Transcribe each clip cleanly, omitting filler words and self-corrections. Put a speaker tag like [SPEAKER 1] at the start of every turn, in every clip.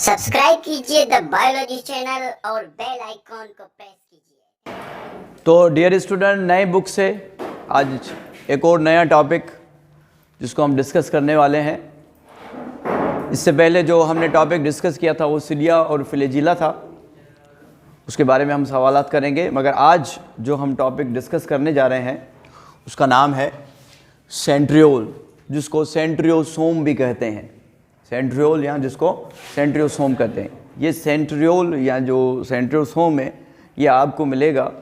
[SPEAKER 1] Subscribe कीजिए the biology channel और bell icon को प्रेस कीजिए।
[SPEAKER 2] तो डियर स्टूडेंट, नए बुक से आज एक और नया टॉपिक जिसको हम डिस्कस करने वाले हैं। इससे पहले जो हमने टॉपिक डिस्कस किया था वो सिलिया और फ्लैजिला था, उसके बारे में हम सवालात करेंगे। मगर आज जो हम टॉपिक डिस्कस करने जा रहे हैं उसका नाम है सेंट्रियोल, जिसको सेंट्रियोसोम भी कहते हैं। सेंट्रियोल या जिसको सेंट्रियोसोम कहते हैं। ये सेंट्रियोल या जो सेंट्रियोसोम है ये आपको मिलेगा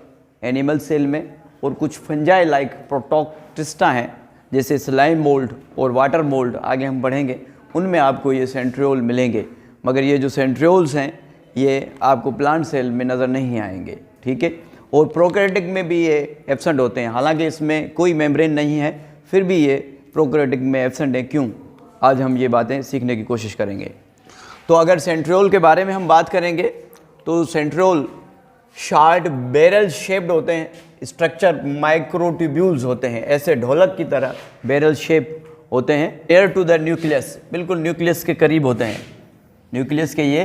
[SPEAKER 2] एनिमल सेल में, और कुछ फंजाई लाइक प्रोटोक्टिस्टा हैं जैसे स्लाइम मोल्ड और वाटर मोल्ड, आगे हम पढ़ेंगे, उनमें आपको ये सेंट्रियोल मिलेंगे। मगर ये जो सेंट्रियोल्स हैं ये आपको प्लांट सेल में नज़र नहीं आएंगे, ठीक है। और प्रोकैरियोटिक में भी ये एब्सेंट होते हैं, हालांकि इसमें कोई मेम्ब्रेन नहीं है, फिर भी ये प्रोकैरियोटिक में एब्सेंट है। क्यों? आज हम ये बातें सीखने की कोशिश करेंगे। तो अगर सेंट्रियोल के बारे में हम बात करेंगे तो सेंट्रियोल शार्ट बैरल शेप्ड होते हैं, स्ट्रक्चर माइक्रोट्यूब्यूल्स होते हैं, ऐसे ढोलक की तरह बैरल शेप होते हैं। नियर टू द न्यूक्लियस, बिल्कुल न्यूक्लियस के करीब होते हैं, न्यूक्लियस के ये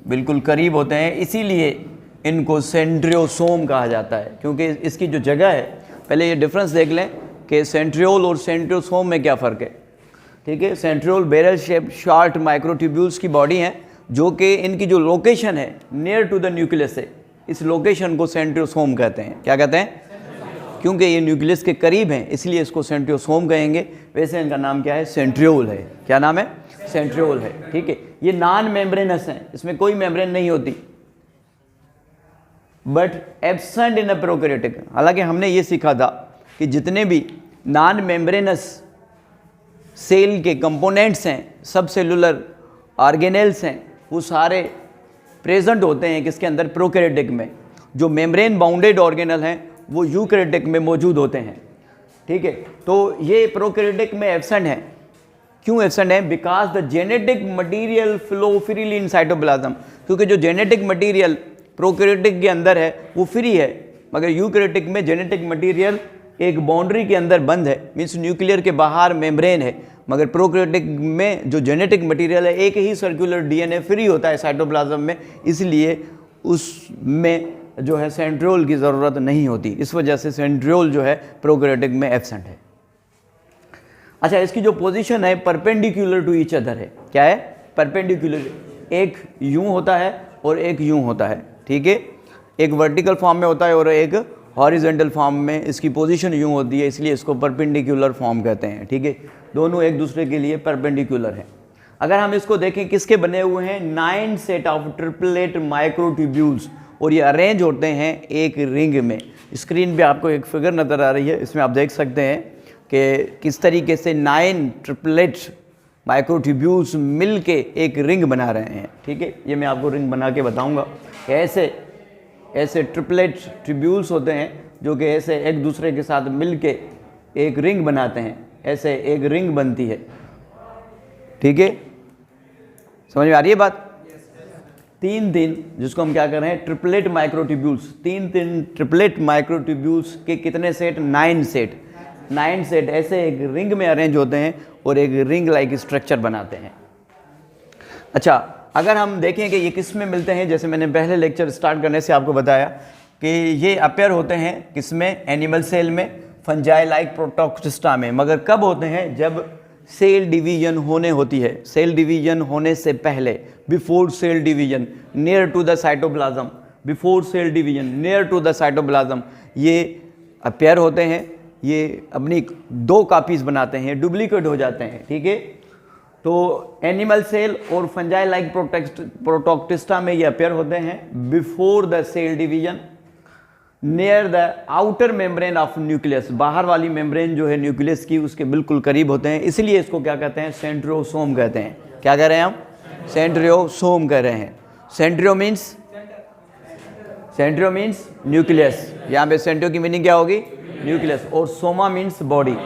[SPEAKER 2] बिल्कुल करीब होते हैं, इसीलिए इनको सेंट्रियोसोम कहा जाता है। क्योंकि इसकी जो जगह है, पहले ये डिफरेंस देख लें कि सेंट्रियोल और सेंट्रियोसोम में क्या फ़र्क है, ठीक है। Centriole barrel shape short microtubules की बॉडी हैं, जो कि इनकी जो लोकेशन है नियर टू द न्यूक्लियस है, इस लोकेशन को सेंट्रियोसोम कहते हैं। क्या कहते हैं? क्योंकि ये न्यूक्लियस के करीब हैं इसलिए इसको सेंट्रियोसोम कहेंगे। वैसे इनका नाम क्या है? सेंट्रियोल है। क्या नाम है? सेंट्रियोल है, ठीक है। ये नॉन मेम्ब्रेनस हैं, इसमें कोई मेम्ब्रेन नहीं होती, but absent in a prokaryotic. हालांकि हमने ये सीखा था कि जितने भी नॉन मेम्ब्रेनस सेल के कंपोनेंट्स हैं, सब सेलुलर ऑर्गेनेल्स हैं, वो सारे प्रेजेंट होते हैं किसके अंदर? प्रोकैरियोटिक में। जो मेम्ब्रेन बाउंडेड ऑर्गेनल हैं वो यूकैरियोटिक में मौजूद होते हैं, ठीक है। तो ये प्रोकैरियोटिक में एब्सेंट है। क्यों एब्सेंट है? Because the genetic material flow freely in cytoplasm. क्योंकि जो जेनेटिक मटीरियल प्रोकैरियोटिक के अंदर है वो फ्री है, मगर यूकैरियोटिक में जेनेटिक मटीरियल एक बाउंड्री के अंदर बंद है, मीन्स न्यूक्लियर के बाहर मेम्ब्रेन है। मगर प्रोकैरियोटिक में जो जेनेटिक मटेरियल है एक ही सर्कुलर डीएनए फ्री होता है साइटोप्लाज्म में, इसलिए उसमें जो है सेंट्रियोल की ज़रूरत नहीं होती। इस वजह से सेंट्रियोल जो है प्रोकैरियोटिक में एब्सेंट है। अच्छा, इसकी जो पोजीशन है परपेंडिकुलर टू ईच अदर है। क्या है? परपेंडिकुलर। एक यूं होता है और एक यूं होता है, ठीक है। एक वर्टिकल फॉर्म में होता है और एक हॉरिजॉन्टल फॉर्म में। इसकी पोजीशन यूं होती है, इसलिए इसको परपेंडिकुलर फॉर्म कहते हैं, ठीक है। दोनों एक दूसरे के लिए परपेंडिकुलर हैं। अगर हम इसको देखें किसके बने हुए हैं? 9 सेट ऑफ ट्रिपलेट माइक्रोट्यूब्यूल्स, और ये अरेंज होते हैं एक रिंग में। स्क्रीन पे आपको एक फिगर नज़र आ रही है, इसमें आप देख सकते हैं कि किस तरीके से 9 ट्रिपलेट माइक्रोट्यूब्यूल्स मिल के एक रिंग बना रहे हैं, ठीक है। ये मैं आपको रिंग बना के बताऊँगा। ऐसे ट्रिपलेट ट्यूब्यूल्स होते हैं जो कि ऐसे एक दूसरे के साथ मिल के एक रिंग बनाते हैं, ऐसे एक रिंग बनती है, ठीक है। समझ में आ रही है बात? 3 जिसको हम क्या कर रहे हैं? Triplet microtubules. 3 ट्रिपलेट माइक्रोट्यूब्यूल्स के कितने सेट? 9 सेट। 9 सेट ऐसे एक रिंग में अरेंज होते हैं और एक रिंग लाइक स्ट्रक्चर बनाते हैं। अच्छा, अगर हम देखें कि ये किस में मिलते हैं, जैसे मैंने पहले लेक्चर स्टार्ट करने से आपको बताया कि ये अपेयर होते हैं किसमें? एनिमल सेल में, फंजाई लाइक प्रोटोक्टिस्टा में। मगर कब होते हैं? जब सेल डिवीजन होने होती है। सेल डिवीजन होने से पहले, before cell division near to the cytoplasm, before cell division near to the cytoplasm ये अपेयर होते हैं। ये अपनी 2 कापीज़ बनाते हैं, डुप्लीकेट हो जाते हैं, ठीक है। तो एनिमल सेल और फंजाई लाइक प्रोटोक्टिस्टा में ये अपेयर होते हैं before the cell division near the outer membrane of nucleus. बाहर वाली मेम्ब्रेन जो है न्यूक्लियस की उसके बिल्कुल करीब होते हैं, इसलिए इसको क्या कहते हैं? सेंट्रियोसोम कहते हैं। क्या कह रहे हैं हम? सेंट्रियोसोम कह रहे हैं। Centrio means nucleus. यहाँ पे सेंट्रियो की मीनिंग क्या होगी? न्यूक्लियस। और सोमा मीन्स बॉडी।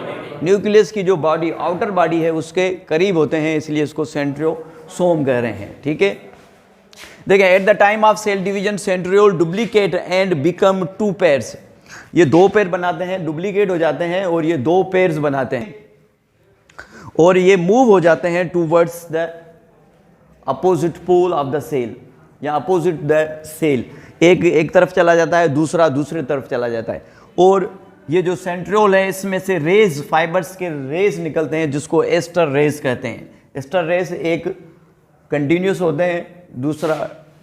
[SPEAKER 2] न्यूक्लियस की जो बॉडी, आउटर बॉडी है, उसके करीब होते हैं, इसलिए इसको सेंट्रियोसोम कह रहे हैं, ठीक है। देखिए, at the time of cell division centriole duplicate and become 2 pairs. ये 2 पेयर बनाते हैं, डुप्लीकेट हो जाते हैं और ये 2 पेयर्स बनाते हैं, और ये मूव हो जाते हैं towards the opposite pole of the cell या अपोजिट द सेल, एक तरफ चला जाता है, दूसरा दूसरे तरफ चला जाता है। और ये जो सेंट्रियोल है इसमें से रेज, फाइबर्स के रेज निकलते हैं जिसको एस्टर रेज कहते हैं। एस्टर रेज एक कंटिन्यूस होते हैं,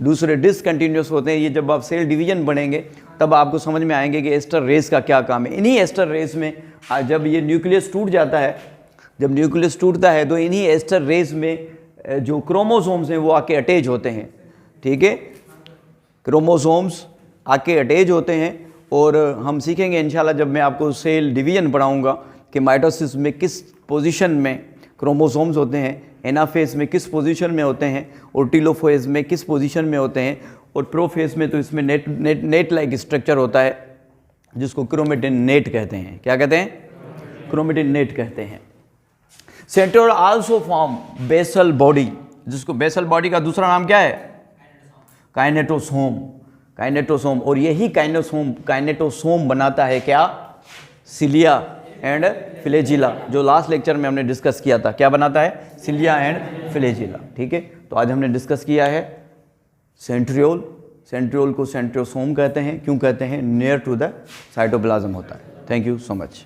[SPEAKER 2] दूसरे डिसकंटिन्यूस होते हैं। ये जब आप सेल डिवीजन बढ़ेंगे तब आपको समझ में आएंगे कि एस्टर रेज का क्या काम है। इन्हीं एस्टर रेज में जब ये न्यूक्लियस टूट जाता है, जब न्यूक्लियस टूटता है तो इन्हीं एस्टर रेज में जो क्रोमोसोम्स हैं वो आके अटैच होते हैं, ठीक है, क्रोमोसोम्स आके अटैच होते हैं। और हम सीखेंगे इंशाल्लाह जब मैं आपको सेल डिवीजन पढ़ाऊंगा कि माइटोसिस में किस पोजीशन में क्रोमोसोम्स होते हैं, एनाफेज में किस पोजीशन में होते हैं, और टेलोफेज में किस पोजीशन में होते हैं, और प्रोफेज में तो इसमें नेट लाइक स्ट्रक्चर होता है जिसको क्रोमेटिन नेट कहते हैं। क्या कहते हैं? क्रोमेटिन नेट कहते हैं। Centriole also form basal body, जिसको बेसल बॉडी का दूसरा नाम क्या है? काइनेटोसोम। काइनेटोसोम, और यही काइनेटोसोम बनाता है क्या? सिलिया एंड फ्लैजिला, जो लास्ट लेक्चर में हमने डिस्कस किया था। क्या बनाता है? सिलिया एंड फ्लैजिला, ठीक है। तो आज हमने डिस्कस किया है सेंट्रियोल। सेंट्रियोल को सेंट्रियोसोम कहते हैं। क्यों कहते हैं? नियर टू द साइटोप्लाज्म होता है। Thank you so much.